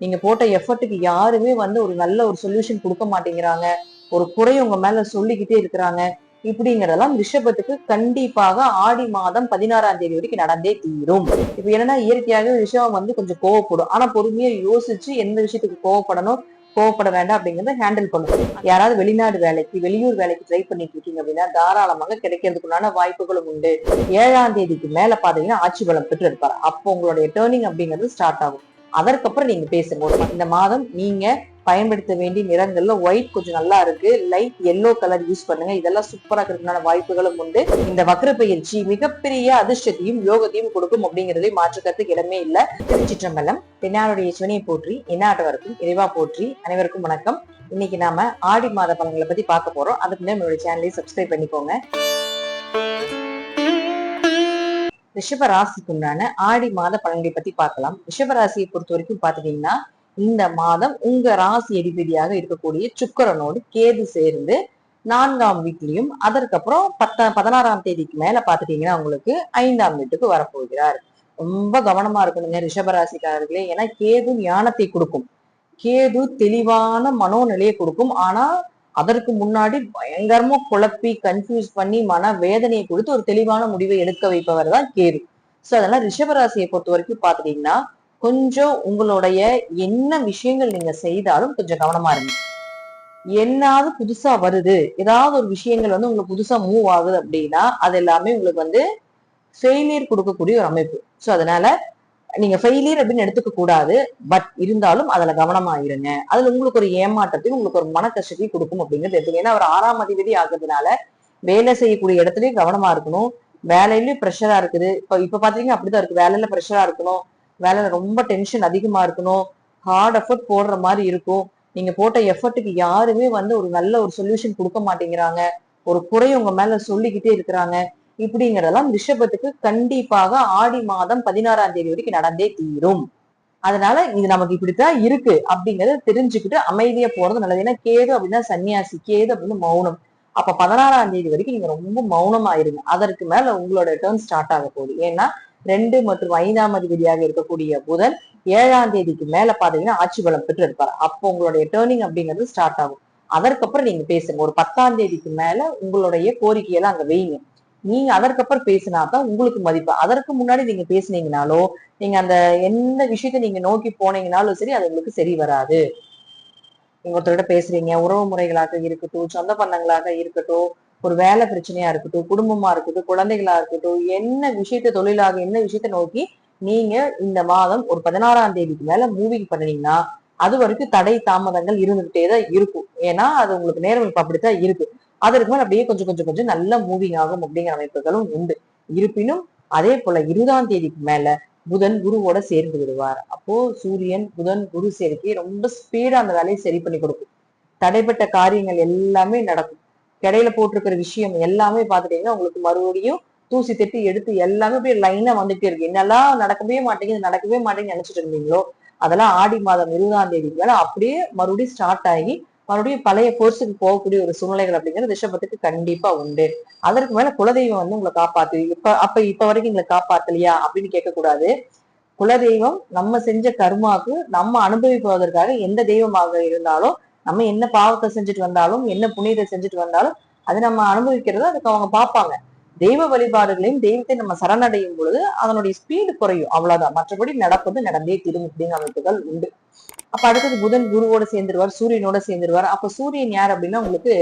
நீங்க போட்ட எஃபர்ட்டுக்கு யாருமே ஒரு நல்ல ஒரு சொல்யூஷன் கொடுக்க மாட்டேங்கிறாங்க. ஒரு குறை உங்க மேல சொல்லிக்கிட்டே இருக்கிறாங்க. இப்படிங்கறதெல்லாம் ரிஷபத்துக்கு கண்டிப்பாக ஆடி மாதம் 16ஆம் தேதி வரைக்கும் நடந்தே தீரும். இப்ப என்னன்னா இயற்கையாகவே ரிஷபம் கொஞ்சம் கோவப்படும். ஆனா பொறுமையா யோசிச்சு எந்த விஷயத்துக்கு கோவப்படணும், கோவப்பட வேண்டாம் அப்படிங்கறத ஹேண்டில் பண்ணும். யாராவது வெளிநாடு வேலைக்கு, வெளியூர் வேலைக்கு ட்ரை பண்ணிட்டு இருக்கீங்க அப்படின்னா தாராளமாக கிடைக்கிறதுக்குள்ளான வாய்ப்புகளும் உண்டு. 7ஆம் தேதிக்கு மேல பாத்தீங்கன்னா ஆட்சி பலம் பெற்று இருப்பாரு. அப்போ உங்களுடைய டேர்னிங் அப்படிங்கிறது ஸ்டார்ட் ஆகும். அதற்கப்புறம் நீங்க பேசுங்க. இந்த மாதம் நீங்க பயன்படுத்த வேண்டிய நிறங்கள்ல ஒயிட் கொஞ்சம் நல்லா இருக்கு, லைட் எல்லோ கலர் யூஸ் பண்ணுங்க. இதெல்லாம் சூப்பரா இருக்கிறதுனால வாய்ப்புகளும் உண்டு. இந்த வக்ர பயிற்சி மிகப்பெரிய அதிர்ஷ்டத்தையும் யோகத்தையும் கொடுக்கும் அப்படிங்கிறதை மாற்றுக்கிறதுக்கு இடமே இல்ல. திருச்சிற்றம்பலம். தென்னாருடைய சிவனையை போற்றி, எந்நாட்டவருக்கும் இறைவா போற்றி. அனைவருக்கும் வணக்கம். இன்னைக்கு நாம ஆடி மாத பலன்களை பத்தி பார்க்க போறோம். அதுக்கு முன்னாடி நம்மளுடைய சேனலை சப்ஸ்கிரைப் பண்ணிக்கோங்க. ரிஷப ராசிக்குண்டான ஆடி மாத பலன்களை பத்தி பார்க்கலாம். ரிஷப ராசியை பொறுத்த வரைக்கும் பாத்துட்டீங்கன்னா இந்த மாதம் உங்க ராசி அதிபதியாக இருக்கக்கூடிய சுக்கிரனோடு கேது சேர்ந்து 4ஆம் வீட்லயும் அதற்கப்புறம் 16ஆம் தேதிக்கு மேல பாத்துட்டீங்கன்னா உங்களுக்கு 5ஆம் வீட்டுக்கு வரப்போகிறார். ரொம்ப கவனமா இருக்கணுங்க ரிஷபராசிக்காரர்களே. ஏன்னா கேது ஞானத்தை கொடுக்கும், கேது தெளிவான மனோநிலையை கொடுக்கும். ஆனா அதற்கு முன்னாடி பயங்கரமா குழப்பி கன்ஃபியூஸ் பண்ணி மன வேதனையை கொடுத்து ஒரு தெளிவான முடிவை எடுக்க வைப்பவர் தான் கேது. சோ அதனால ரிஷபராசியை பொறுத்த வரைக்கும் பாத்துட்டீங்கன்னா கொஞ்சம் உங்களுடைய என்ன விஷயங்கள் நீங்க செய்தாலும் கொஞ்சம் கவனமா இருங்க. என்னாவது புதுசா வருது, ஏதாவது ஒரு விஷயங்கள் உங்களுக்கு புதுசா மூவ் ஆகுது அப்படின்னா அது எல்லாமே உங்களுக்கு ஃபெயிலியர் கொடுக்கக்கூடிய ஒரு அமைப்பு. சோ அதனால நீங்க ஃபெயிலியர் அப்படின்னு எடுத்துக்க கூடாது. பட் இருந்தாலும் அதுல கவனமா இருங்க. அதுல உங்களுக்கு ஒரு ஏமாற்றத்தையும் உங்களுக்கு ஒரு மன கஷ்டத்தையும் கொடுக்கும் அப்படிங்கிறது எடுத்துங்க. ஏன்னா அவர் 6ஆம் அதிபதி ஆகுறதுனால வேலை செய்யக்கூடிய இடத்துலயும் கவனமா இருக்கணும். வேலையிலயும் ப்ரெஷரா இருக்குது. இப்ப பாத்தீங்கன்னா அப்படிதான் இருக்கு. வேலையில ப்ரெஷரா இருக்கணும், வேலையில ரொம்ப டென்ஷன் அதிகமா இருக்கணும், ஹார்ட் எஃபர்ட் போடுற மாதிரி இருக்கும். நீங்க போட்ட எஃபர்ட்டுக்கு யாருமே ஒரு நல்ல ஒரு சொல்யூஷன் கொடுக்க மாட்டேங்கிறாங்க. ஒரு குறை உங்க மேல சொல்லிக்கிட்டே இருக்கிறாங்க. இப்படிங்கறதெல்லாம் ரிஷபத்துக்கு கண்டிப்பாக ஆடி மாதம் 16ஆம் தேதி வரைக்கும் நடந்தே தீரும். அதனால இது நமக்கு இப்படித்தான் இருக்கு அப்படிங்கறத தெரிஞ்சுக்கிட்டு அமைதியா போறது நல்லது. ஏன்னா கேது அப்படின்னா சன்னியாசி, கேது அப்படின்னு மௌனம். அப்ப 16ஆம் தேதி வரைக்கும் நீங்க ரொம்ப மௌனமா இருங்க. அதற்கு மேல உங்களோட டேர்ன் ஸ்டார்ட் ஆக போகுது. ஏன்னா 2 மற்றும் 5ஆம் அதிபதியாக இருக்கக்கூடிய புதன் 7ஆம் தேதிக்கு மேல பாத்தீங்கன்னா ஆட்சி பலம் பெற்று இருப்பாரு. அப்போ உங்களுடைய டேர்னிங் அப்படிங்கிறது ஸ்டார்ட் ஆகும். அதற்கப்புறம் நீங்க பேசுங்க. ஒரு 10ஆம் தேதிக்கு மேல உங்களுடைய கோரிக்கையெல்லாம் அங்க வைங்க. நீங்க அதற்கப்புறம் பேசினாதான் உங்களுக்கு மதிப்பு. அதற்கு முன்னாடி நீங்க பேசுனீங்கனாலோ, நீங்க அந்த எந்த விஷயத்த நீங்க நோக்கி போனீங்கனாலும் சரி அது உங்களுக்கு சரி வராது. நீங்க ஒருத்தர்கிட்ட பேசுறீங்க, உறவு முறைகளாக இருக்கட்டும், சொந்த பந்தங்களாக இருக்கட்டும், ஒரு வேலை பிரச்சனையா இருக்கட்டும், குடும்பமா இருக்கட்டும், குழந்தைகளா இருக்கட்டும், என்ன விஷயத்த தொழிலாக என்ன விஷயத்த நோக்கி நீங்க இந்த மாதம் ஒரு 16ஆம் தேதிக்கு மேல மூவிங் பண்ணீங்கன்னா அது வரைக்கும் தடை தாமதங்கள் இருந்துகிட்டே தான் இருக்கும். ஏன்னா அது உங்களுக்கு நேரம் இப்ப அப்படித்தான் இருக்கு. அதற்கு மேல அப்படியே கொஞ்சம் கொஞ்சம் கொஞ்சம் நல்ல மூவிங் ஆகும் அப்படிங்கிற அமைப்புகளும் உண்டு. இருப்பினும் அதே போல 20ஆம் தேதிக்கு மேல புதன் குருவோட சேர்ந்து விடுவார். அப்போ சூரியன் புதன் குரு சேர்க்கை ரொம்ப ஸ்பீடா அந்த வேலையை சரி பண்ணி கொடுக்கும். தடைப்பட்ட காரியங்கள் எல்லாமே நடக்கும். கிடையில போட்டிருக்கிற விஷயம் எல்லாமே பாத்துட்டீங்கன்னா உங்களுக்கு மறுபடியும் தூசி தட்டி எடுத்து எல்லாமே அப்படியே லைனா வந்துட்டே இருக்கு. என்னெல்லாம் நடக்கவே மாட்டேங்குது நடக்கவே மாட்டேங்குது நினைச்சிட்டு இருந்தீங்களோ அதெல்லாம் ஆடி மாதம் 20ஆம் தேதிக்கு மேல அப்படியே மறுபடியும் ஸ்டார்ட் ஆகி மறுபடியும் பழைய கோர்ஸுக்கு போகக்கூடிய ஒரு சூழ்நிலைகள் அப்படிங்கிறது ரிஷபத்துக்கு கண்டிப்பா உண்டு. அதற்கு மேல குலதெய்வம் உங்களை காப்பாத்து. இப்ப வரைக்கும் எங்களை காப்பாத்தலையா அப்படின்னு கேட்கக்கூடாது. குலதெய்வம் நம்ம செஞ்ச கர்மாக்கு நம்ம அனுபவிப்பதற்காக எந்த தெய்வமாக இருந்தாலும் நம்ம என்ன பாவத்தை செஞ்சுட்டு வந்தாலும் என்ன புண்ணியத்தை செஞ்சுட்டு வந்தாலும் அது நம்ம அனுபவிக்கிறத அதுக்கு அவங்க பார்ப்பாங்க. தெய்வ வழிபாடுகளையும் தெய்வத்தை நம்ம சரணடையும் பொழுது அதனுடைய ஸ்பீடு குறையும், அவ்வளவுதான். மற்றபடி நடப்பது நடந்தே தீரும் அப்படிங்கிற அமைப்புகள் உண்டு. அப்ப அடுத்தது புதன் குருவோட சேர்ந்துருவார், சூரியனோட சேர்ந்துருவார். அப்ப சூரியன் யார் அப்படின்னா உங்களுக்கு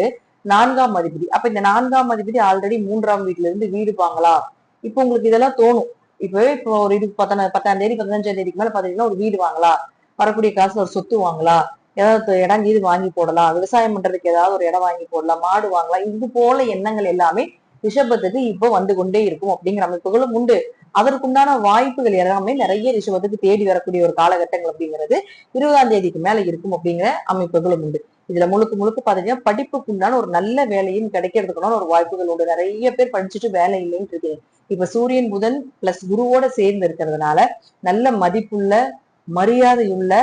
4ஆம் அதிபதி. அப்ப இந்த 4ஆம் அதிபதி ஆல்ரெடி 3ஆம் வீட்டுல இருந்து வீடு வாங்கலாம். இப்ப உங்களுக்கு இதெல்லாம் தோணும். இப்போ ஒரு இது 10ஆம் தேதி 15ஆம் தேதிக்கு மேல பாத்தீங்கன்னா ஒரு வீடு வாங்கலாம், வரக்கூடிய காசு ஒரு சொத்து வாங்கலாம், ஏதாவது இடம் இது வாங்கி போடலாம், விவசாயம் பண்றதுக்கு ஏதாவது ஒரு இடம் வாங்கி போடலாம், மாடு வாங்கலாம். இது போல எண்ணங்கள் எல்லாமே ரிஷபத்துக்கு இப்போ வந்து கொண்டே இருக்கும் அப்படிங்கிற அமைப்புகளும் உண்டு. அதற்குண்டான வாய்ப்புகள் எல்லாமே நிறைய ரிஷபத்துக்கு தேடி வரக்கூடிய ஒரு காலகட்டங்கள் அப்படிங்கிறது 20ஆம் தேதிக்கு மேல இருக்கும் அப்படிங்கிற அமைப்புகளும் உண்டு. இதுல முழுக்க முழுக்க பாத்தீங்கன்னா படிப்புக்கு உண்டான ஒரு நல்ல வேலையும் கிடைக்கிறதுக்குண்டான ஒரு வாய்ப்புகள் உண்டு. நிறைய பேர் படிச்சுட்டு வேலை இல்லைன்னு இருக்கு. இப்ப சூரியன் புதன் பிளஸ் குருவோட சேர்ந்து இருக்கிறதுனால நல்ல மதிப்புள்ள மரியாதையுள்ள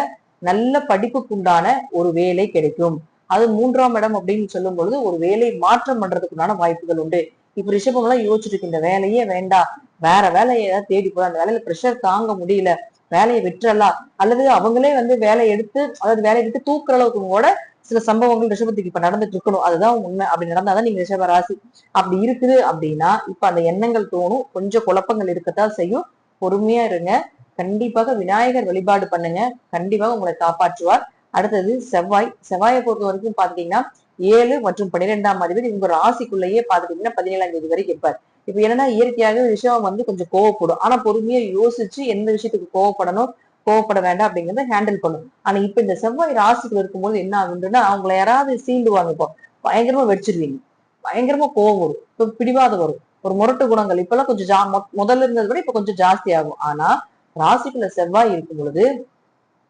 நல்ல படிப்புக்குண்டான ஒரு வேலை கிடைக்கும். அது 3ஆம் இடம் அப்படின்னு சொல்லும் பொழுது ஒரு வேலை மாற்றம் பண்றதுக்குண்டான வாய்ப்புகள் உண்டு. இப்ப ரிஷபம் எல்லாம் யோசிச்சுட்டு இருக்கு, இந்த வேலையே வேண்டாம், வேற வேலையை ஏதாவது தேடி போற, அந்த வேலையில ப்ரெஷர் தாங்க முடியல, வேலையை விட்டுறலாம், அல்லது அவங்களே வந்து வேலையை எடுத்து, அதாவது வேலையை விட்டு தூக்குற அளவுக்கு கூட சில சம்பவங்கள் ரிஷபத்துக்கு இப்ப நடந்துட்டு இருக்கணும். அதுதான் உண்மை. அப்படி நடந்தாதான் நீங்க ரிஷப ராசி. அப்படி இருக்குது அப்படின்னா இப்ப அந்த எண்ணங்கள் தோணும், கொஞ்சம் குழப்பங்கள் இருக்கத்தான் செய்யும். பொறுமையா இருங்க. கண்டிப்பாக விநாயகர் வழிபாடு பண்ணுங்க, கண்டிப்பாக உங்களை காப்பாற்றுவார். அடுத்தது செவ்வாயை பொறுத்த வரைக்கும் பாத்தீங்கன்னா 7 மற்றும் 12ஆம் அதிபதி உங்க ராசிக்குள்ளேயே பாத்துட்டீங்கன்னா 17ஆம் தேதி வரைக்கும் இருப்பார். இப்ப என்னன்னா இயற்கையாகவே விஷயம் வந்து கொஞ்சம் கோவப்படும், ஆனா பொறுமையா யோசிச்சு எந்த விஷயத்துக்கு கோவப்படணும் கோவப்பட வேண்டாம் அப்படிங்கறத ஹேண்டில் பண்ணும். ஆனா இப்ப இந்த செவ்வாய் ராசிக்குள்ள இருக்கும்போது என்ன ஆகுதுன்னா அவங்களை யாராவது சீண்டுவாங்க, இப்போ பயங்கரமா வெடிச்சிருவீங்க, பயங்கரமா கோவம் வரும், இப்ப பிடிவாதம் வரும், ஒரு முரட்டு குணங்கள் இப்பெல்லாம் கொஞ்சம் முதல்ல இருந்ததை விட இப்ப கொஞ்சம் ஜாஸ்தி ஆகும். ஆனா ராசிக்குள்ள செவ்வாய் இருக்கும் பொழுது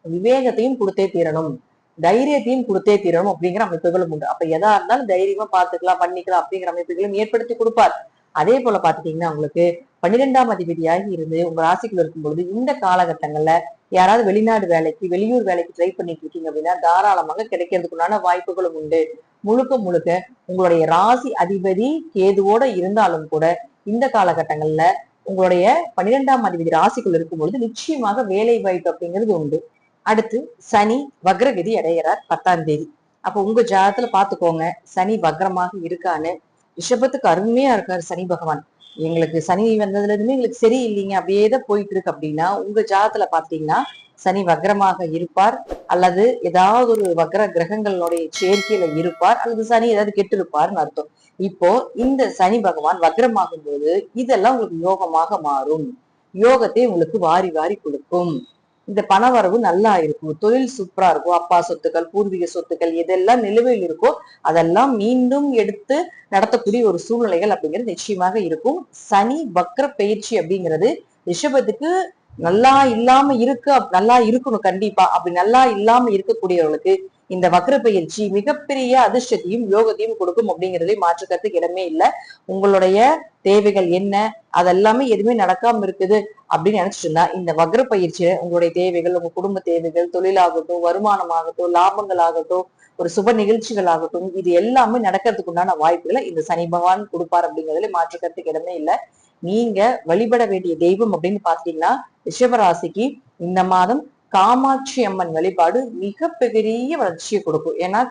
விவேகத்தையும் கொடுத்தே தீரணும், தைரியத்தையும் கொடுத்தே தீரணும் அப்படிங்கிற அமைப்புகளும் உண்டு. அப்ப எதா இருந்தாலும் தைரியமா பார்த்துக்கலாம், பண்ணிக்கலாம் அப்படிங்கிற அமைப்புகளும் ஏற்படுத்தி கொடுப்பார். அதே போல பாத்துட்டீங்கன்னா உங்களுக்கு 12ஆம் அதிபதியாகி இருந்து உங்க ராசிக்குள்ள இருக்கும் பொழுது இந்த காலகட்டங்கள்ல யாராவது வெளிநாடு வேலைக்கு வெளியூர் வேலைக்கு ட்ரை பண்ணிட்டு இருக்கீங்க அப்படின்னா தாராளமாக கிடைக்கிறதுக்குண்டான வாய்ப்புகளும் உண்டு. முழுக்க முழுக்க உங்களுடைய ராசி அதிபதி கேதுவோட இருந்தாலும் கூட இந்த காலகட்டங்கள்ல உங்களுடைய 12ஆம் அதிபதி ராசிக்குள்ள இருக்கும் பொழுது நிச்சயமாக வேலை வாய்ப்பு அப்படிங்கிறது உண்டு. அடுத்து சனி வக்ரகதி அடைகிறார் 10ஆம் தேதி. அப்ப உங்க ஜாதகத்துல பாத்துக்கோங்க, சனி வக்ரமாக இருக்கான்னு. ரிஷபத்துக்கு அருமையா இருக்காரு சனி பகவான். எங்களுக்கு சனி வந்ததுல இருந்து எங்களுக்கு சரி இல்லைங்க, அப்படியேதான் போயிட்டு இருக்கு அப்படின்னா உங்க ஜாதகத்துல பாத்தீங்கன்னா சனி வக்ரமாக இருப்பார், அல்லது ஏதாவது ஒரு வக்ர கிரகங்களுடைய சேர்க்கையில இருப்பார், அல்லது சனி ஏதாவது கெட்டு இருப்பார்னு அர்த்தம். இப்போ இந்த சனி பகவான் வக்ரமாகும் போது இதெல்லாம் உங்களுக்கு யோகமாக மாறும், யோகத்தை உங்களுக்கு வாரி வாரி கொடுக்கும். இந்த பணவரவு நல்லா இருக்கும், தொழில் சூப்பரா இருக்கும், அப்பா சொத்துக்கள் பூர்வீக சொத்துக்கள் எதெல்லாம் நிலுவையில் இருக்கோ அதெல்லாம் மீண்டும் எடுத்து நடத்தக்கூடிய ஒரு சூழ்நிலைகள் அப்படிங்கிறது நிச்சயமாக இருக்கும். சனி வக்ர பயிற்சி அப்படிங்கிறது ரிஷபத்துக்கு நல்லா இல்லாம இருக்கு, நல்லா இருக்கணும் கண்டிப்பா. அப்படி நல்லா இல்லாம இருக்கக்கூடியவர்களுக்கு இந்த வக்ர பயிற்சி மிகப்பெரிய அதிர்ஷ்டத்தையும் யோகத்தையும் கொடுக்கும் அப்படிங்கிறதே மாற்றுக்கிறதுக்கு இடமே இல்லை. உங்களுடைய தேவைகள் என்ன அதெல்லாமே எதுவுமே நடக்காம இருக்குது அப்படின்னு நினைச்சிட்டு இருந்தா இந்த வக்ர பயிற்சியில உங்களுடைய தேவைகள், உங்க குடும்ப தேவைகள், தொழிலாகட்டும், வருமானமாகட்டும், லாபங்கள் ஆகட்டும், ஒரு சுப நிகழ்ச்சிகள் ஆகட்டும், இது எல்லாமே நடக்கிறதுக்கு உண்டான வாய்ப்புகளை இந்த சனி பகவான் கொடுப்பார் அப்படிங்கிறதுல மாற்றுக்கிறதுக்கு இடமே இல்லை. நீங்க வழிபட வேண்டிய தெய்வம் அப்படின்னு பாத்தீங்கன்னா ரிஷபராசிக்கு இந்த மாதம் காமாட்சி அம்மன் வழிபாடு மிக பெரிய வளர்ச்சியை கொடுக்கும். ஏன்னா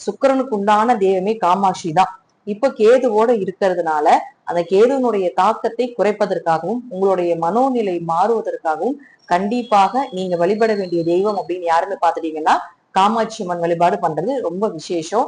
சுக்கிரனுக்கு உண்டான தெய்வமே காமாட்சி தான். இப்ப கேதுவோட இருக்கிறதுனால அந்த கேதுவனுடைய தாக்கத்தை குறைப்பதற்காகவும் உங்களுடைய மனோநிலை மாறுவதற்காகவும் கண்டிப்பாக நீங்க வழிபட வேண்டிய தெய்வம் அப்படின்னு யாருன்னு பாத்துட்டீங்கன்னா காமாட்சி அம்மன் வழிபாடு பண்றது ரொம்ப விசேஷம்.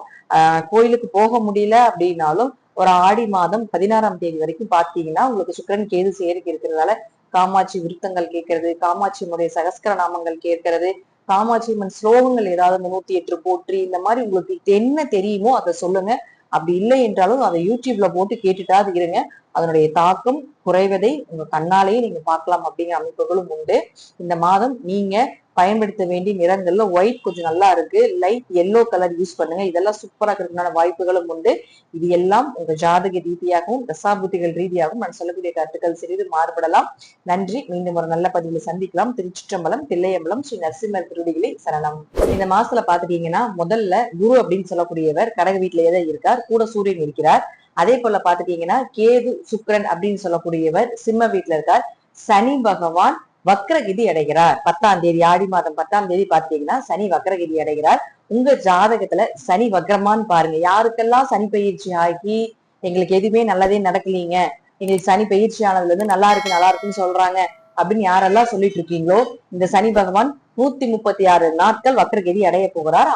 கோயிலுக்கு போக முடியல அப்படின்னாலும் ஒரு ஆடி மாதம் 16ஆம் தேதி வரைக்கும் பாத்தீங்கன்னா உங்களுக்கு சுக்கிரன் கேது சேர்க்கை இருக்கிறதால காமாட்சி விருத்தங்கள் கேட்கறது, காமாட்சி அம்மனுடைய சகஸ்கர நாமங்கள் கேட்கறது, காமாட்சி அம்மன் ஸ்லோகங்கள் ஏதாவது 308 போற்றி இந்த மாதிரி உங்களுக்கு என்ன தெரியுமோ அதை சொல்லுங்க. அப்படி இல்லை என்றாலும் அதை யூடியூப்ல போட்டு கேட்டுட்டாது இருங்க, அதனுடைய தாக்கம் குறைவதை உங்க கண்ணாலேயே நீங்க பார்க்கலாம் அப்படிங்கிற அமைப்புகளும் உண்டு. இந்த மாதம் நீங்க பயன்படுத்த வேண்டிய நிறங்கள்ல ஒயிட் கொஞ்சம் நல்லா இருக்கு, லைட் எல்லோ கலர் யூஸ் பண்ணுங்க, இதெல்லாம் சூப்பரா இருக்கிறதுனால வாய்ப்புகளும் உண்டு. இது எல்லாம் உங்க ஜாதக ரீதியாகவும் தசாபுத்திகள் ரீதியாகவும் நான் சொல்லக்கூடிய கருத்துக்கள் சிறிது மாறுபடலாம். நன்றி. மீண்டும் ஒரு நல்ல பதிவில் சந்திக்கலாம். திருச்சிற்றம்பலம், தில்லையம்பலம், ஸ்ரீ நரசிம்மர் திருடிகளை சரணம். இந்த மாசத்துல பாத்துட்டீங்கன்னா முதல்ல குரு அப்படின்னு சொல்லக்கூடியவர் கடக வீட்டிலேயே தான் இருக்கார், கூட சூரியன் இருக்கிறார். அதே போல பாத்துட்டீங்கன்னா கேது சுக்கிரன் அப்படின்னு சொல்லக்கூடியவர் சிம்ம வீட்டுல இருக்கார். சனி பகவான் வக்ரகிதி அடைகிறார் 10ஆம் தேதி, ஆடி மாதம் 10ஆம் தேதி பாத்தீங்கன்னா சனி வக்ரகிதி அடைகிறார். உங்க ஜாதகத்துல சனி வக்ரமான்னு பாருங்க. யாருக்கெல்லாம் சனி பயிற்சி ஆகி எங்களுக்கு எதுவுமே நல்லதே நடக்கலீங்க, எங்களுக்கு சனி பயிற்சி ஆனதுல இருந்து நல்லா இருக்குன்னு சொல்றாங்க அப்படின்னு யாரெல்லாம் சொல்லிட்டு இருக்கீங்களோ இந்த சனி பகவான் 136 நாட்கள் வக்ரகதி அடைய போகிறார்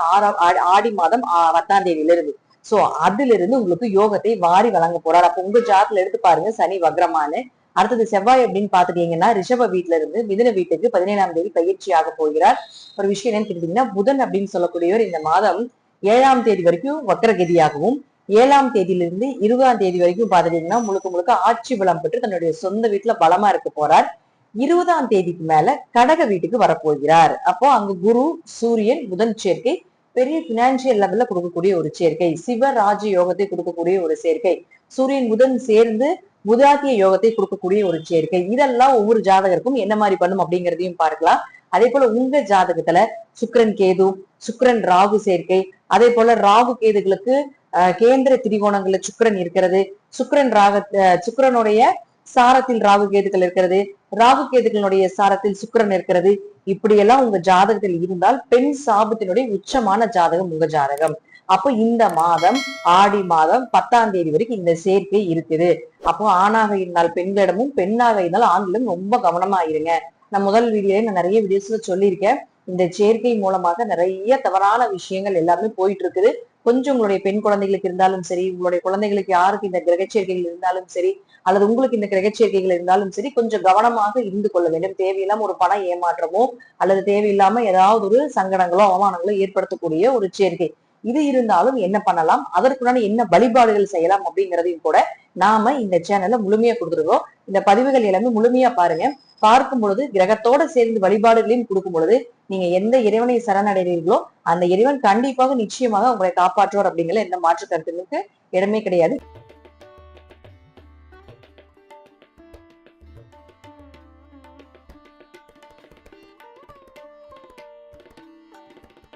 ஆடி மாதம் 10ஆம் தேதியில இருந்து. சோ அதுல இருந்து உங்களுக்கு யோகத்தை வாரி வழங்க போறார். அப்ப உங்க ஜாதகத்துல எடுத்து பாருங்க சனி வக்ரமானு. அடுத்தது செவ்வாய் அப்படின்னு பாத்துட்டீங்கன்னா ரிஷப வீட்டுல இருந்து மிதுன வீட்டுக்கு 17ஆம் தேதி பயிற்சி ஆக போகிறார். ஒரு விஷயம் என்னன்னு கேட்டீங்கன்னா புதன் அப்படின்னு சொல்லக்கூடியவர் இந்த மாதம் 7ஆம் தேதி வரைக்கும் வக்ரகதியாகவும் 7ஆம் தேதியிலிருந்து 20ஆம் தேதி வரைக்கும் பாத்துட்டீங்கன்னா முழுக்க முழுக்க ஆட்சி பலம் பெற்று தன்னுடைய சொந்த வீட்டுல பலமா இருக்க போறார். 20ஆம் தேதிக்கு மேல கடக வீட்டுக்கு வரப்போகிறார். அப்போ அங்க குரு சூரியன் புதன் சேர்க்கை பெரிய பினான்சியல் லெவல்ல கொடுக்கக்கூடிய ஒரு சேர்க்கை, சிவராஜ யோகத்தை கொடுக்கக்கூடிய ஒரு சேர்க்கை, சூரியன் புதன் சேர்ந்து புதாத்திய யோகத்தை கொடுக்கக்கூடிய ஒரு சேர்க்கை. இதெல்லாம் ஒவ்வொரு ஜாதகருக்கும் என்ன மாதிரி பண்ணும் அப்படிங்கிறதையும் பார்க்கலாம். அதே போல உங்க ஜாதகத்துல சுக்கிரன் கேது, சுக்கிரன் ராகு சேர்க்கை, அதே போல ராகு கேதுகளுக்கு கேந்திர திரிகோணங்கள்ல சுக்கிரன் இருக்கிறது, சுக்கிரனுடைய சாரத்தில் ராகு கேதுகள் இருக்கிறது, ராகு கேதுகளுடைய சாரத்தில் சுக்கிரன் இருக்கிறது, இப்படியெல்லாம் உங்க ஜாதகத்தில் இருந்தால் பெண் சாபத்தினுடைய உச்சமான ஜாதகம் உங்க ஜாதகம். அப்போ இந்த மாதம் ஆடி மாதம் 10ஆம் தேதி வரைக்கும் இந்த சேர்க்கை இருக்குது. அப்போ ஆணாக இருந்தால் பெண்களிடமும், பெண்ணாக இருந்தால் ஆண்களிடம் ரொம்ப கவனமா இருங்க. நான் முதல் வீடியோல நான் நிறைய வீடியோஸ்ல சொல்லியிருக்கேன். இந்த சேர்க்கை மூலமாக நிறைய தவறான விஷயங்கள் எல்லாமே போயிட்டு இருக்குது. கொஞ்சம் உங்களுடைய பெண் குழந்தைகளுக்கு இருந்தாலும் சரி, உங்களுடைய குழந்தைகளுக்கு யாருக்கு இந்த கிரக சேர்க்கைகள் இருந்தாலும் சரி, அல்லது உங்களுக்கு இந்த கிரக சேர்க்கைகள் இருந்தாலும் சரி, கொஞ்சம் கவனமாக இருந்து கொள்ள வேண்டும். தேவையில்லாம ஒரு பண ஏமாற்றமோ அல்லது தேவையில்லாம ஏதாவது ஒரு சங்கடங்களோ அவமானங்களோ ஏற்படுத்தக்கூடிய ஒரு சேர்க்கை இது இருந்தாலும் என்ன பண்ணலாம், அதற்குண்டான என்ன வழிபாடுகள் செய்யலாம் அப்படிங்கிறதையும் கூட நாம இந்த சேனல்ல முழுமையா கொடுத்துருக்கோம். இந்த பதிவுகள் எல்லாமே முழுமையா பாருங்க. பார்க்கும் பொழுது கிரகத்தோட சேர்ந்து வழிபாடுகளையும் கொடுக்கும் பொழுது நீங்க எந்த இறைவனை சரணடைகிறீர்களோ அந்த இறைவன் கண்டிப்பாக நிச்சயமாக உங்களை காப்பாற்றுவார் அப்படிங்கிற எந்த மாற்று கருத்துக்கு இடமே கிடையாது.